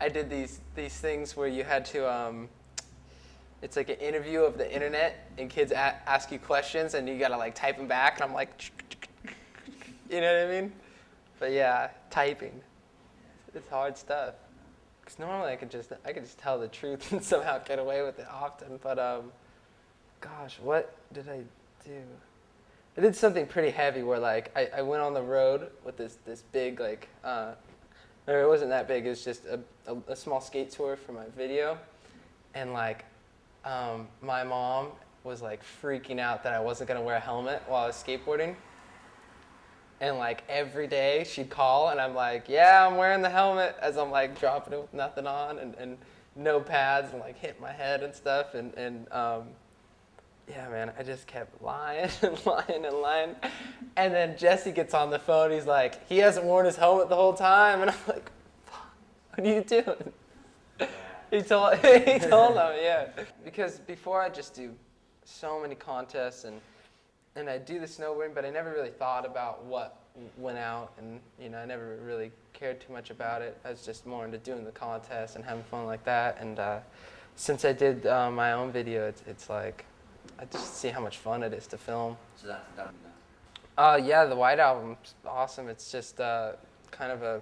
I did these things where you had to it's like an interview of the internet, and kids ask you questions, and you gotta like type them back, and I'm like, you know what I mean? But yeah, typing, it's hard stuff. Cause normally I could just tell the truth and somehow get away with it often. But gosh, what did I do? I did something pretty heavy where like I went on the road with this big like, or it wasn't that big. It was just a small skate tour for my video, and like my mom was like freaking out that I wasn't gonna wear a helmet while I was skateboarding. And like every day she'd call and I'm like, yeah, I'm wearing the helmet, as I'm like dropping it with nothing on and no pads and like hitting my head and stuff. And yeah, man, I just kept lying and lying and lying. And then Jesse gets on the phone. He's like, he hasn't worn his helmet the whole time. And I'm like, what are you doing? He told him, yeah. Because before I just do so many contests and I do the snowboarding, but I never really thought about what went out, and I never really cared too much about it. I was just more into doing the contest and having fun like that. And since I did my own video, it's like I just see how much fun it is to film. So that's done now. Yeah, the White Album's awesome. It's just kind of a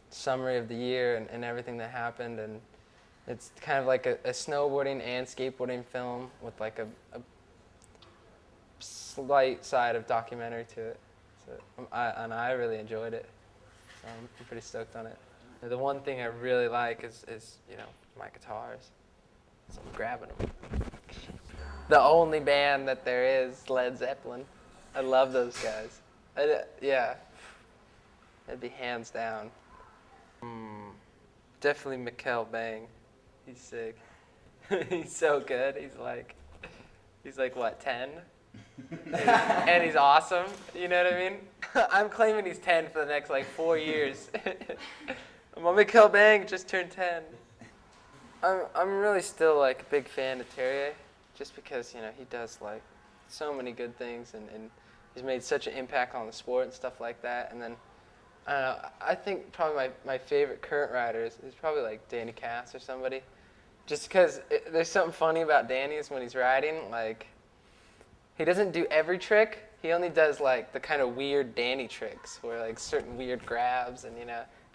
summary of the year and everything that happened, and it's kind of like a snowboarding and skateboarding film with like a slight side of documentary to it. So I really enjoyed it. So I'm pretty stoked on it. The one thing I really like is my guitars. So I'm grabbing them. The only band that there is, Led Zeppelin. I love those guys. Yeah, it'd be hands down. Definitely Mikkel Bang. He's sick. He's so good. He's like what, 10? And he's awesome. You know what I mean? I'm claiming he's 10 for the next like 4 years. My Mikkel Bang just turned 10. I'm really still like a big fan of Terrier, just because he does like so many good things and he's made such an impact on the sport and stuff like that. And then I don't know, I think probably my favorite current rider is probably like Danny Cass or somebody. Just because there's something funny about Danny is when he's riding, like, he doesn't do every trick. He only does like the kind of weird Danny tricks where like certain weird grabs, and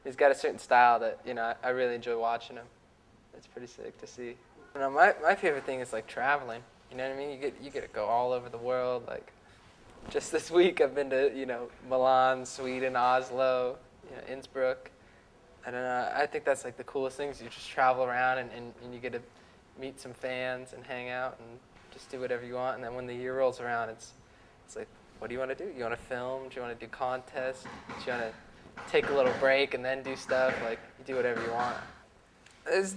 he's got a certain style that I really enjoy watching him. It's pretty sick to see. My favorite thing is like traveling. You know what I mean? You get to go all over the world. Like just this week I've been to Milan, Sweden, Oslo, Innsbruck. I don't know. I think that's like the coolest things. You just travel around and you get to meet some fans and hang out and just do whatever you want. And then when the year rolls around, it's like, what do you want to do? You want to film? Do you want to do contests? Do you want to take a little break and then do stuff? Like, you do whatever you want.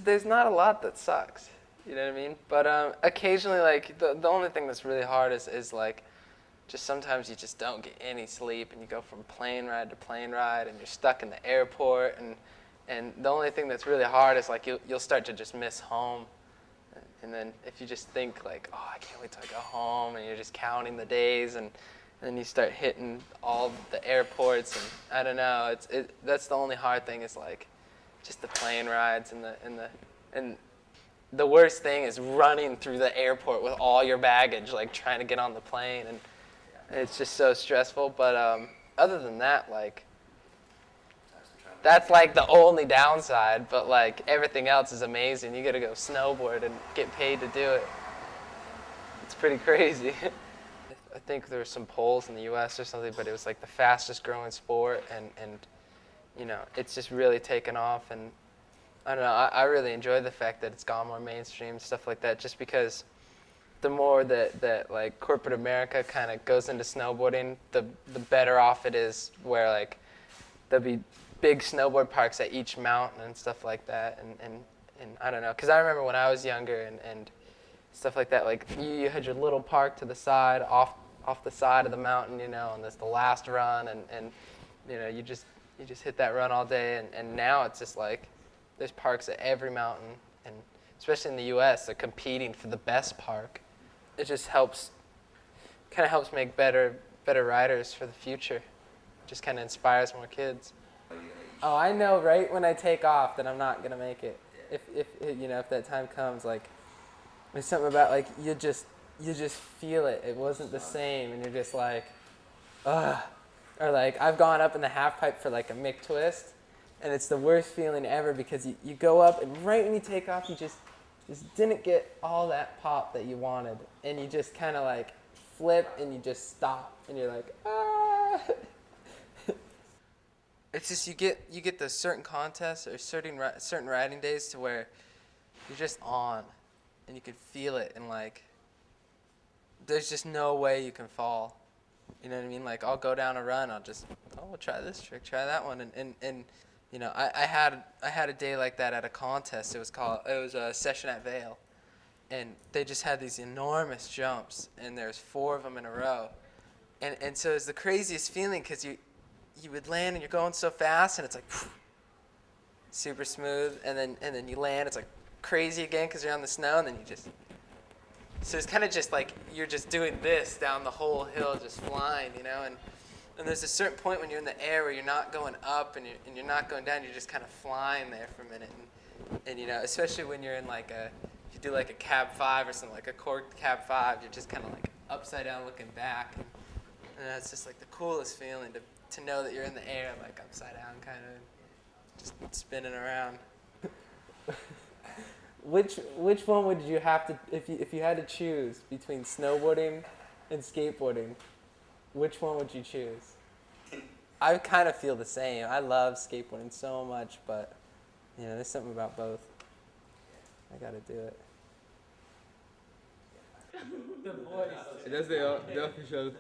There's not a lot that sucks. You know what I mean? But occasionally, like, the only thing that's really hard is like, just sometimes you just don't get any sleep, and you go from plane ride to plane ride, and you're stuck in the airport, and the only thing that's really hard is like you'll start to just miss home. And then if you just think like, oh, I can't wait till I go home, and you're just counting the days, and then you start hitting all the airports, and I don't know, that's the only hard thing is like just the plane rides and the worst thing is running through the airport with all your baggage, like trying to get on the plane, and it's just so stressful. But other than that, like, that's like the only downside, but like everything else is amazing. You get to go snowboard and get paid to do it. It's pretty crazy. I think there were some polls in the U.S. or something, but it was like the fastest growing sport, and it's just really taken off. And I don't know, I really enjoy the fact that it's gone more mainstream, stuff like that, just because the more that like corporate America kind of goes into snowboarding, the better off it is, where like there'll be big snowboard parks at each mountain and stuff like that, and I don't know, because I remember when I was younger and stuff like that, like you had your little park to the side, off the side of the mountain, and there's the last run, and you just hit that run all day, and now it's just like there's parks at every mountain, and especially in the U.S., they're competing for the best park. It just helps make better riders for the future. Just kind of inspires more kids. Oh, I know right when I take off that I'm not gonna make it. If that time comes, like there's something about like you just feel it. It wasn't the same, and you're just like, ugh. Or like I've gone up in the half pipe for like a Mick twist, and it's the worst feeling ever because you go up and right when you take off you just didn't get all that pop that you wanted, and you just kind of like flip and you just stop and you're like, ah. It's just you get those certain contests or certain riding days to where you're just on, and you can feel it, and like there's just no way you can fall. You know what I mean? Like I'll go down a run, we'll try this trick, try that one, and I had a day like that at a contest. It was a session at Vail, and they just had these enormous jumps, and there's 4 of them in a row, and so it's the craziest feeling because you would land and you're going so fast and it's like phew, super smooth, and then you land, it's like crazy again because you're on the snow, and then so it's kind of just like you're just doing this down the whole hill, just flying, and there's a certain point when you're in the air where you're not going up and you're not going down, you're just kind of flying there for a minute, and especially when you're in if you do like a cab 5 or something, like a corked cab 5, you're just kind of like upside down looking back, and it's just like the coolest feeling to know that you're in the air, like upside down, kind of just spinning around. Which one would you have to, if you had to choose between snowboarding and skateboarding, which one would you choose? I kind of feel the same. I love skateboarding so much, but there's something about both. I gotta do it. The voice. That's the official